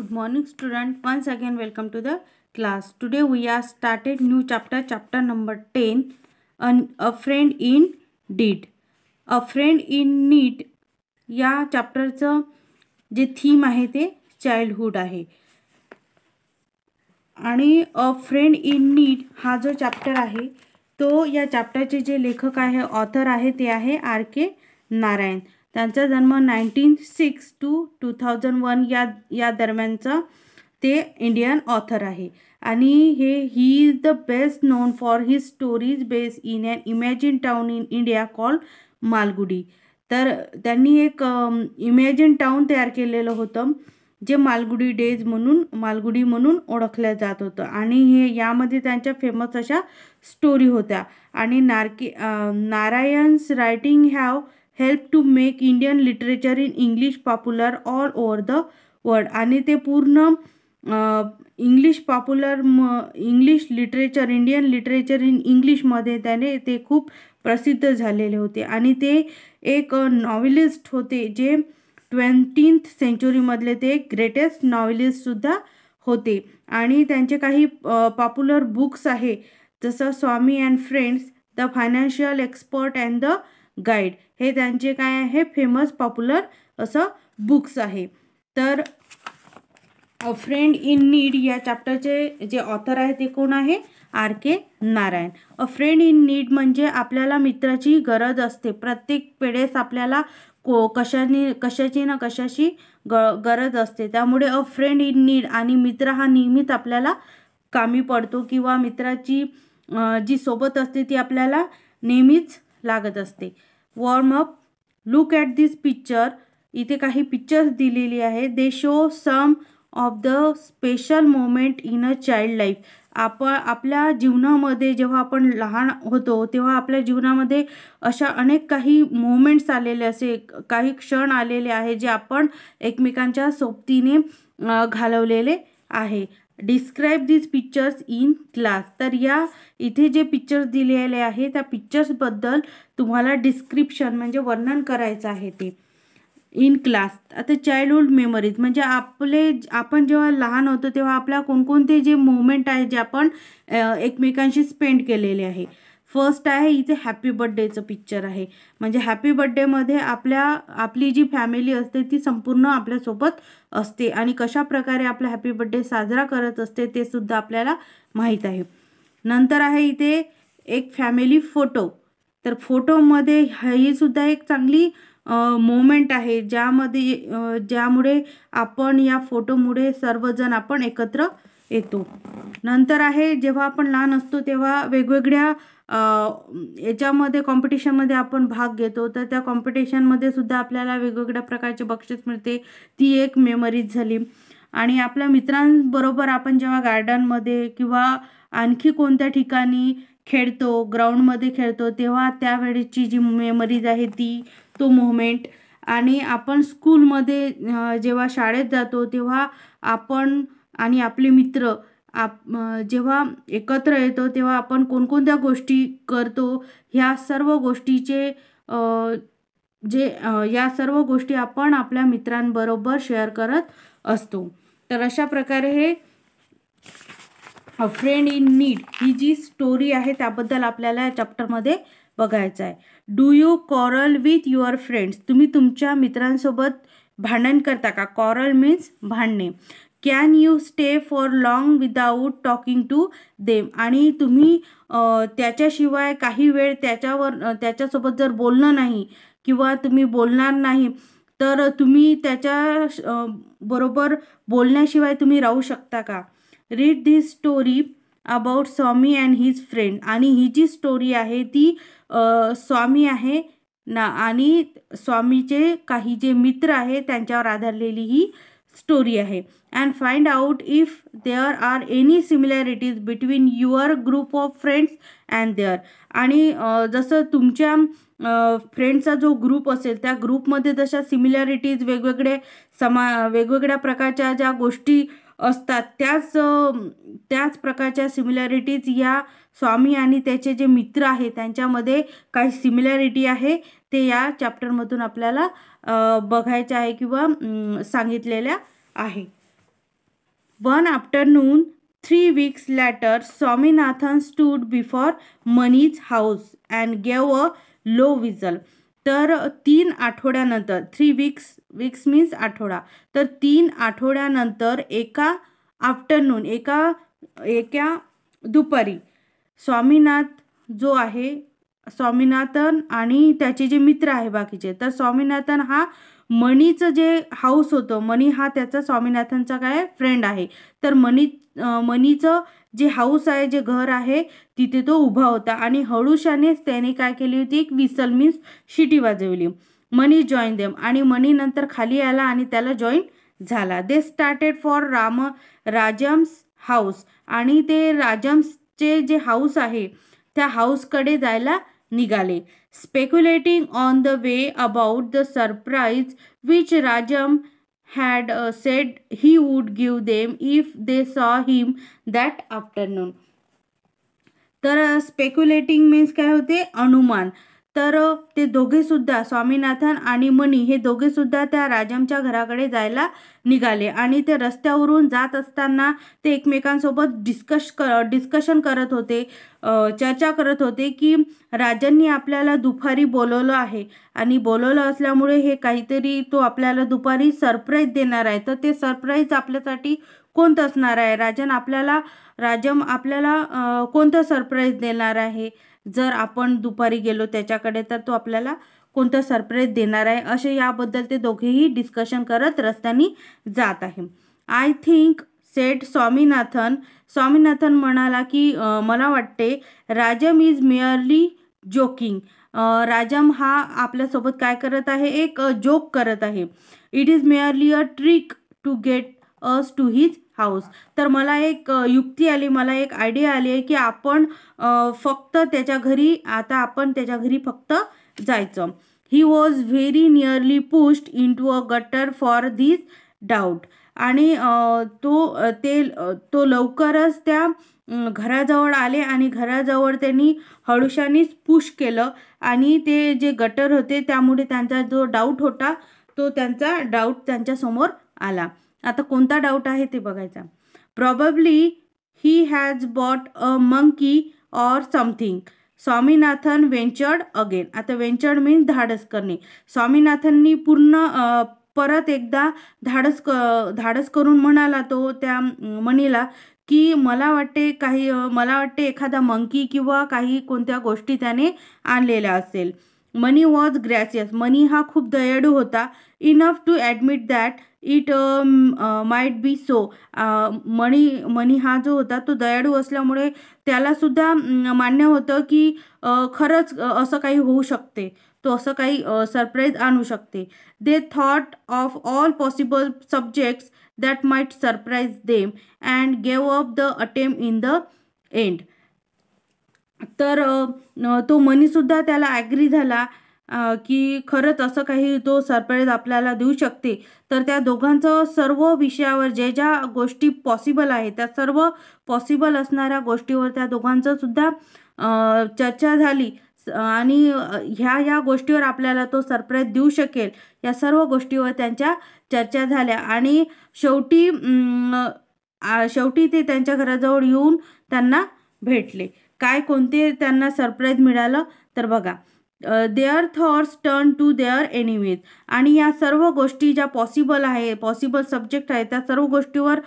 Good morning student. Once again welcome to the class. Today we are started new chapter number 10, a friend in need. A friend in need या चॅप्टरचं जे theme आहे ते childhood आहे. आणि अ friend in need हा जो chapter आहे तो या चॅप्टरचे जे लेखक आहे ऑथर आहे ते आहे R.K. नारायण. त्यांचा जन्म 1906 to 2001 या दरम्यानचा ते इंडियन ऑथर आहे. आणि he is the best known for his stories based in an imagine town in India called Malgudi. तर त्यांनी एक इमॅजिन टाउन तयार केलेलं होतं जे मालगुडी म्हणून ओळखल्या जात होतं. आणि हे यामध्ये त्यांच्या फेमस अशा स्टोरी होत्या. आणि नारायण's writing have help to make Indian literature in English popular all over the world. आणि ते पूर्ण English literature Indian literature in इंग्लिशमध्ये त्याने ते खूप प्रसिद्ध झालेले होते. आणि ते एक नॉव्हेलिस्ट होते जे 20th सेंचुरीमधले ते ग्रेटेस्ट नॉव्हेलिस्टसुद्धा होते. आणि त्यांचे काही पॉप्युलर बुक्स आहे जसं Swami and friends, the financial expert and the guide, हे त्यांचे काय आहे फेमस पॉप्युलर असं बुक्स आहे. तर अ फ्रेंड इन नीड या चॅप्टरचे जे ऑथर आहे ते कोण आहे R.K. Narayan. A friend in need म्हणजे आपल्याला मित्राची गरज असते. प्रत्येक वेळेस आपल्याला कशाची ना कशाची गरज असते. त्यामुळे अ फ्रेंड इन नीड आणि मित्र हा नेहमीच आपल्याला कामी पडतो किंवा मित्राची जी सोबत असते ती आपल्याला नेहमीच लागत असते. Warm up, look at this picture. इथे काही पिक्चर्स दिलेली आहे. They show some of the special moment in a child life. आपल्या जीवनामध्ये जेव्हा आपण लहान होतो तेव्हा आपल्या जीवनामध्ये अशा अनेक काही मोमेंट्स आलेले असे काही क्षण आलेले आहे जे आपण एकमेकांच्या सोबतीने घालवलेले आहे. Describe this pictures in class. तर या इथे जे पिक्चर्स दिलेले आहे त्या पिक्चर्सबद्दल तुम्हाला डिस्क्रिप्शन म्हणजे वर्णन करायचं आहे ते इन क्लास. आता चाइल्डहुड मेमरीज म्हणजे आपण जेव्हा लहान होतो तेव्हा आपल्या कोणकोणते जे मोमेंट आहे जे आपण एकमेकांशी स्पेंड केलेले आहे. फर्स्ट आहे इथे हॅपी बर्थडेचं पिक्चर आहे. म्हणजे हॅपी बर्थडेमध्ये आपली जी फॅमिली असते ती संपूर्ण आपल्यासोबत असते आणि कशा प्रकारे आपला हॅपी बर्थडे साजरा करत असते ते सुद्धा आपल्याला माहीत आहे. नंतर आहे इथे एक फॅमिली फोटो. तर फोटोमध्ये ही सुद्धा एक चांगली मोमेंट आहे ज्यामुळे आपण या फोटोमुळे सर्वजण आपण एकत्र येतो. नंतर आहे जेव्हा आपण लहान असतो तेव्हा वेगवेगळ्या याच्यामध्ये कॉम्पिटिशनमध्ये आपण भाग घेतो. तर त्या कॉम्पिटिशनमध्ये सुद्धा आपल्याला वेगवेगळ्या प्रकारचे बक्षीस मिळते. ती एक मेमरीज झाली. आणि आपल्या मित्रांबरोबर आपण जेव्हा गार्डनमध्ये किंवा आणखी कोणत्या ठिकाणी खेळतो, ग्राउंडमध्ये खेळतो तेव्हा त्यावेळेची जी मेमरीज आहे तो मोमेंट. आणि आपण स्कूलमध्ये जेव्हा शाळेत जातो तेव्हा आपण आणि आपले मित्र जेव्हा एकत्र येतो तेव्हा आपण कोणकोणत्या गोष्टी करतो ह्या सर्व गोष्टीचे या सर्व गोष्टी आपण आपल्या मित्रांबरोबर शेअर करत असतो. तर अशा प्रकारे हे अ फ्रेंड इन नीड ही जी स्टोरी आहे त्याबद्दल आपल्याला या चॅप्टरमध्ये बघायचं आहे. Do you quarrel with your friends. तुम्ही तुमच्या मित्रांसोबत भांडण करता का? कॉरल मीन्स भांडणे. Can you stay for long without talking to them. आणि तुम्ही त्याच्याशिवाय काही वेळ त्याच्यासोबत जर बोलणं नाही किंवा तुम्ही बोलणार नाही तर तुम्ही त्याच्या बरोबर बोलण्याशिवाय तुम्ही राहू शकता का? Read this story about Swami and his friend. आणि ही जी स्टोरी आहे ती स्वामी आहे ना आणि स्वामीचे काही जे मित्र आहे त्यांच्यावर आधारलेली ही स्टोरी आहे. And find out if there are any similarities between your group of friends and their. आणि जसं तुमच्या फ्रेंड्सचा जो ग्रुप असेल त्या ग्रुपमध्ये जशा सिमिलॅरिटीज वेगवेगळ्या प्रकारच्या ज्या गोष्टी असतात त्याच प्रकारच्या सिमिलॅरिटीज या स्वामी आणि त्याचे जे मित्र आहे त्यांच्यामध्ये काही सिमिलॅरिटी आहे ते या चॅप्टरमधून आपल्याला बघायचं आहे किंवा सांगितलेल्या आहे. One afternoon, 3 weeks later, Swaminathan stood before Mani's house and gave a low whistle. तर 3 आठवड्यानंतर, 3 weeks मीन्स आठवडा, तर 3 आठवड्यानंतर एका आफ्टरनून, एका दुपारी स्वामीनाथ जो आहे, स्वामीनाथन आणि त्याचे जे मित्र आहे बाकीचे, तर स्वामीनाथन हा मणीचं जे हाऊस होतं, मणी हा त्याचा स्वामीनाथनचा काय फ्रेंड आहे, तर मणीचं जे हाऊस आहे, जे घर आहे, तिथे तो उभा होता आणि हळूशानेच त्याने काय केली होती, एक विसल मीन्स शिटी वाजवली. मनी जॉईन देम, आणि मणी नंतर खाली आला आणि त्याला जॉईन झाला. दे स्टार्टेड फॉर राजम्स हाऊस, आणि ते राजम्सचे जे हाऊस आहे त्या हाऊसकडे जायला निघाले. Speculating on the way about the surprise which Rajam had said he would give them if they saw him that afternoon. तर स्पेक्युलेटिंग मीन्स काय होते, अनुमान. तर ते दोघे सुद्धा, स्वामीनाथन आणि मणी हे दोघे सुद्धा त्या राजमच्या घराकडे जायला निघाले आणि ते रस्त्यावरून जात असताना ते एकमेकांसोबत डिस्कशन करत होते, चर्चा करत होते की राजांनी आपल्याला दुपारी बोलवलं आहे आणि बोलवलं असल्यामुळे हे काहीतरी तो आपल्याला दुपारी सरप्राईज देणार आहे. तर ते सरप्राईज आपल्यासाठी कोणतं असणार आहे, राजम आपल्याला कोणतं सरप्राईज देणार आहे, जर आपण दुपारी गेलो त्याच्याकडे तर तो आपल्याला कोणतं सरप्राईज देणार आहे, असे याबद्दल ते दोघेही डिस्कशन करत रस्त्याने जात आहे. I think said Swaminathan. Swaminathan म्हणाला की मला वाटते Rajam is merely joking. Rajam हा आपल्यासोबत काय करत आहे, एक जोक करत आहे. It is merely a trick to get us to his house. तर मला एक युक्ती आली, मला एक आयडिया आली आहे की आपण फक्त त्याच्या घरी फक्त जायचं. He was very nearly pushed into a gutter for this doubt. आणि तो लवकरच त्या घराजवळ आले आणि घराजवळ त्यांनी हळूशानेच पुश केलं आणि ते जे गटर होते त्यामुळे त्यांचा जो डाऊट होता तो त्यांचा डाऊट त्यांच्यासमोर आला. आता कोणता डाऊट आहे ते बघायचा. Probably he has bought a monkey or something. Swaminathan ventured again. आता वेंचर्ड मीन्स धाडस करणे. स्वामीनाथननी परत एकदा धाडस करून म्हणाला तो त्या मणीला की मला वाटते एखादा मंकी किंवा कोणत्या गोष्टी त्याने आणलेल्या असेल. मनी वॉज ग्रॅसियस. मनी हा खूप दयाळू होता. Enough to admit that it might be so. Mani हा जो होता तो दयाळू असल्यामुळे त्यालासुद्धा मान्य होतं की खरंच असं काही होऊ शकते, तो असं काही सरप्राईज आणू शकते. They thought of all possible subjects that might surprise them and gave up the attempt in the end. तर तो मनीसुद्धा त्याला ॲग्री झाला की खरंच असं काही तो सरप्राईज आपल्याला देऊ शकते. तर त्या दोघांचं सर्व विषयावर ज्या गोष्टी पॉसिबल आहेत त्या सर्व पॉसिबल असणाऱ्या गोष्टीवर त्या दोघांचं सुद्धा चर्चा झाली आणि ह्या गोष्टीवर आपल्याला तो सरप्राईज देऊ शकेल या सर्व गोष्टीवर त्यांच्या चर्चा झाल्या आणि शेवटी ते त्यांच्या घराजवळ येऊन त्यांना भेटले. कोणते त्यांना सरप्राईज मिळालं तर बघा, their thoughts turn to their enemies. आणि या सर्व गोष्टी ज्या पॉसिबल सब्जेक्ट आहे त्या सर्व गोष्टीवर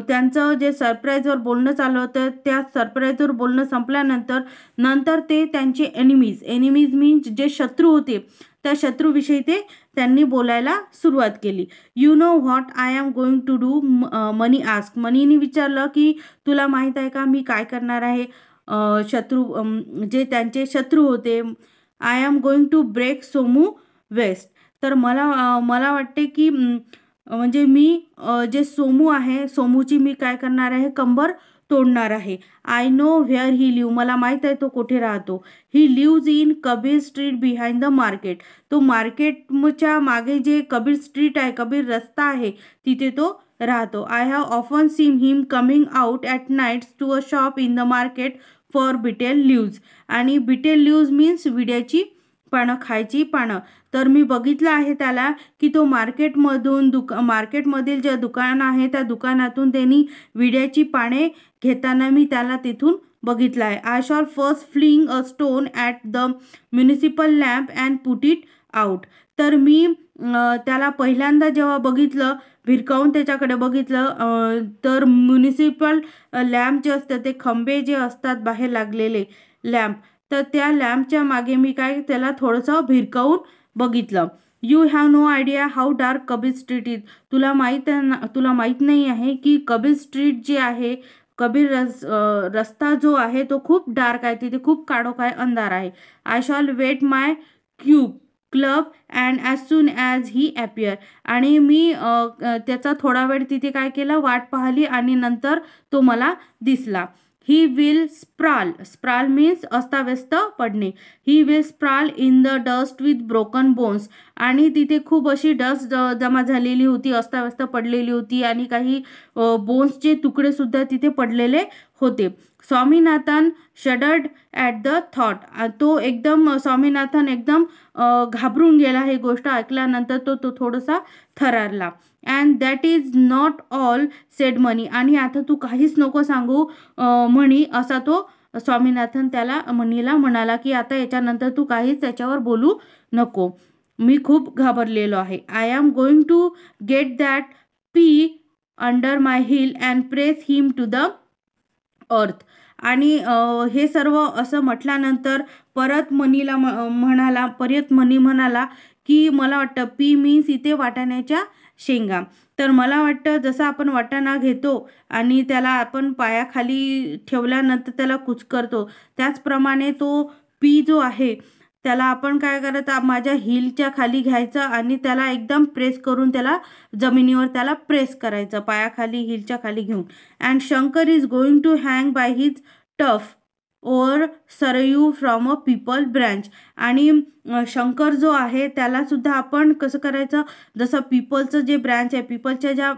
त्यांचं जे सरप्राईजवर बोलणं चालू होतं त्या सरप्राईजवर बोलणं संपल्यानंतर ते त्यांचे एनिमीज मीन्स जे शत्रू होते त्या शत्रूविषयी त्यांनी बोलायला सुरुवात केली. You know what I am going to do, Mani ask. मनीने विचारलं की तुला माहीत आहे का मी काय करणार आहे. जे त्यांचे शत्रू होते, I am going to break Somu waist. तर मला वाटते की म्हणजे मी जे सोमू आहे, सोमूची मी काय करणार आहे, कंबर तोडणार आहे. I know where he live. मला माहीत आहे तो कुठे राहतो. He lives in Kabir street behind the market. तो मार्केटच्या मागे जे कबीर स्ट्रीट आहे, कबीर रस्ता आहे, तिथे तो राहतो. I have often seen him coming out at nights to a shop in the market for betel leaves. आणि बिटेल लिव्ज मीन्स विड्याची पानं, खायची पानं. तर मी बघितलं आहे त्याला की तो मार्केटमधील जे दुकान आहे त्या दुकानातून त्यांनी विड्याची पाने घेताना मी त्याला तिथून बघितलं आहे. I shall first fling a stone at the municipal lamp and put it out. तर मी त्याला पहिल्यांदा जेव्हा बघितलं, भिरकावून त्याच्याकडे बघितलं, तर म्युनिसिपल लॅम्प जे असतं ते खंबे जे असतात बाहेर लागलेले लॅम्प, तर त्या लॅम्पच्या मागे मी काय त्याला थोडंसं भिरकावून बघितलं. You have no idea how dark Kabir street is. तुला माहीत नाही आहे की कबीर स्ट्रीट जे आहे, कबीर रस्ता जो आहे तो खूप डार्क आहे, तिथे खूप काळोख अंधार आहे. I shall wait my club and as soon as he appear. आणि मी त्याचा थोडा वेळ तिथे काय केलं, वाट पाहिली आणि नंतर तो मला दिसला. ही विल स्प्राल मीन्स अस्ताव्यस्त पडणे. He will sprawl in the dust with broken bones. आणि तिथे खूप अशी डस्ट जमा झालेली होती, अस्ताव्यस्त पडलेली होती आणि काही बोन्सचे तुकडे सुद्धा तिथे पडलेले होते. Swaminathan shuddered at the thought. Swaminathan एकदम घाबरून गेला ही गोष्ट ऐकल्यानंतर. तो थोडासा थरारला. And that is not all said Mani. आणि आता तू काहीच नको सांगू म्हणी, असा तो स्वामीनाथन त्याला मनीला म्हणाला की आता याच्यानंतर तू काहीच त्याच्यावर बोलू नको, मी खूप घाबरलेलो आहे. I am going to get that pea under my heel and press him to the earth. आणि हे सर्व असं म्हटल्यानंतर परत मनी म्हणाला की मला वाटतं पी मीन्स इथे वाटाण्याच्या शेंगा. तर मला वाटतं जसं आपण वाटाणा घेतो आणि त्याला आपण पायाखाली ठेवल्यानंतर त्याला कुचकरतो, त्याचप्रमाणे तो पी जो आहे त्याला आपण काय करायचं, माझ्या हिलच्या खाली घ्यायचं आणि त्याला एकदम प्रेस करून त्याला जमिनीवर त्याला प्रेस करायचं, पायाखाली हिलच्या खाली घेऊन. And Shankar is going to hang by his tuft or Saryu from a peepal branch. आणि शंकर जो आहे त्याला सुद्धा आपण कसं करायचं, जसं पीपलचं जे ब्रँच आहे, पिपलच्या ज्या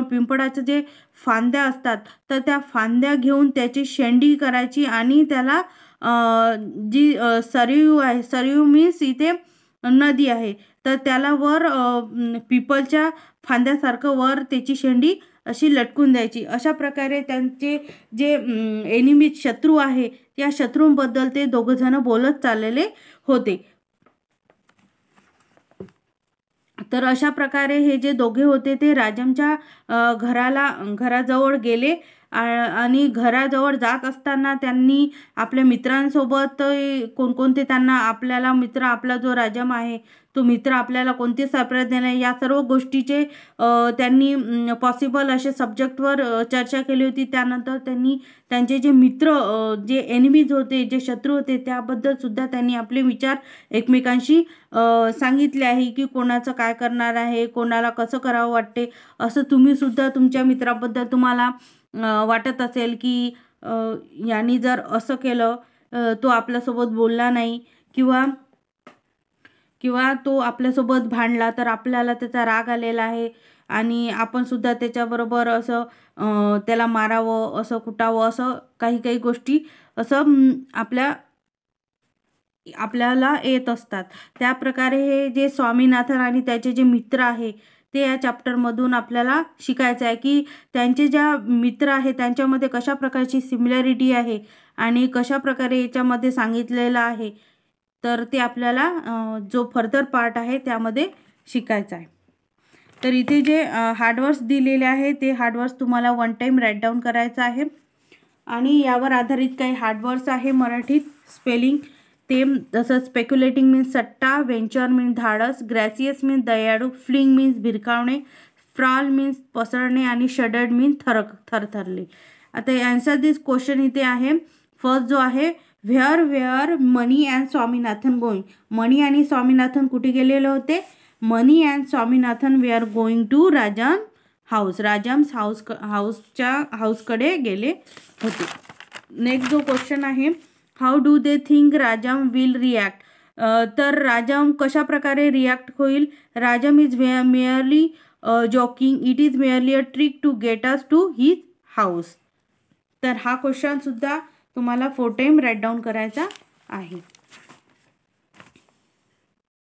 पिंपळाचं जे फांद्या असतात, तर त्या फांद्या घेऊन त्याची शेंडी करायची आणि त्याला जी सरयू आहे, सरयू मीन्स इथे नदी आहे, तर त्याला वर पिपलच्या फांद्यासारखं वर त्याची शेंडी अशी लटकून द्यायची. अशा प्रकारे त्यांचे जे एनिमी शत्रू आहे त्या शत्रूंबद्दल ते दोघंजण बोलत चाललेले होते. तर अशा प्रकारे हे जे दोघे होते ते राजमच्या घराजवळ गेले आणि घराजवळ जात असताना त्यांनी आपल्या मित्रांसोबत कोणकोणते त्यांना आपला जो राजम आहे तो मित्र आपल्याला कोणते सरप्राईज देणार या सर्व गोष्टीचे त्यांनी पॉसिबल असे सब्जेक्टवर चर्चा केली होती. त्यानंतर त्यांनी त्यांचे जे मित्र जे एनिमीज होते, जे शत्रू होते, त्याबद्दल सुद्धा त्यांनी आपले विचार एकमेकांशी सांगितले आहे की कोणाचं काय करणार आहे, कोणाला कसं करावं वाटते. असं तुम्ही सुद्धा तुमच्या मित्राबद्दल तुम्हाला वाटत असेल की यांनी जर असं केलं, तो आपल्यासोबत बोलला नाही किंवा तो आपल्यासोबत भांडला तर आपल्याला त्याचा राग आलेला आहे आणि आपण सुद्धा त्याच्याबरोबर असं त्याला मारावं, असं कुटावं, असं काही गोष्टी असं आपल्याला येत असतात. त्याप्रकारे हे जे स्वामीनाथन आणि त्याचे जे मित्र आहे ते या चॅप्टरमधून आपल्याला शिकायचं आहे की त्यांचे ज्या मित्र आहे त्यांच्यामध्ये कशा प्रकारची सिमिलॅरिटी आहे आणि कशा प्रकारे याच्यामध्ये सांगितलेलं आहे, तर ते आपल्याला जो फर्दर पार्ट आहे त्यामध्ये शिकायचं आहे. तर इथे जे हार्डवर्क्स दिलेले आहे ते हार्डवर्क्स तुम्हाला वन टाईम राईट डाऊन करायचं आहे आणि यावर आधारित काही हार्डवर्क्स आहे मराठीत स्पेलिंग ते, जसं स्पेक्युलेटिंग मीन्स सट्टा, व्हेंचर मीन्स धाडस, ग्रॅसियस मीन्स दयाळू, फ्लिंग मीन्स भिरकावणे, फ्रॉल मीन्स पसरणे आणि शडर्ड मीन्स थरथरले. आता आन्सर दिस क्वेश्चन इथे आहे. फर्स्ट जो आहे where Mani and Swaminathan going. Mani आणि स्वामीनाथन कुठे गेलेले होते? Mani and Swaminathan were going to Rajam house. राजम्स हाऊसकडे गेले होते. नेक्स्ट जो क्वेश्चन आहे how do they think Rajam will react. तर राजम कशा प्रकारे रिॲक्ट होईल? Rajam is merely joking, it is merely a trick to get us to his house. तर हा क्वेश्चन सुद्धा तुम्हाला 4 टाइम राईट डाऊन करायचा आहे.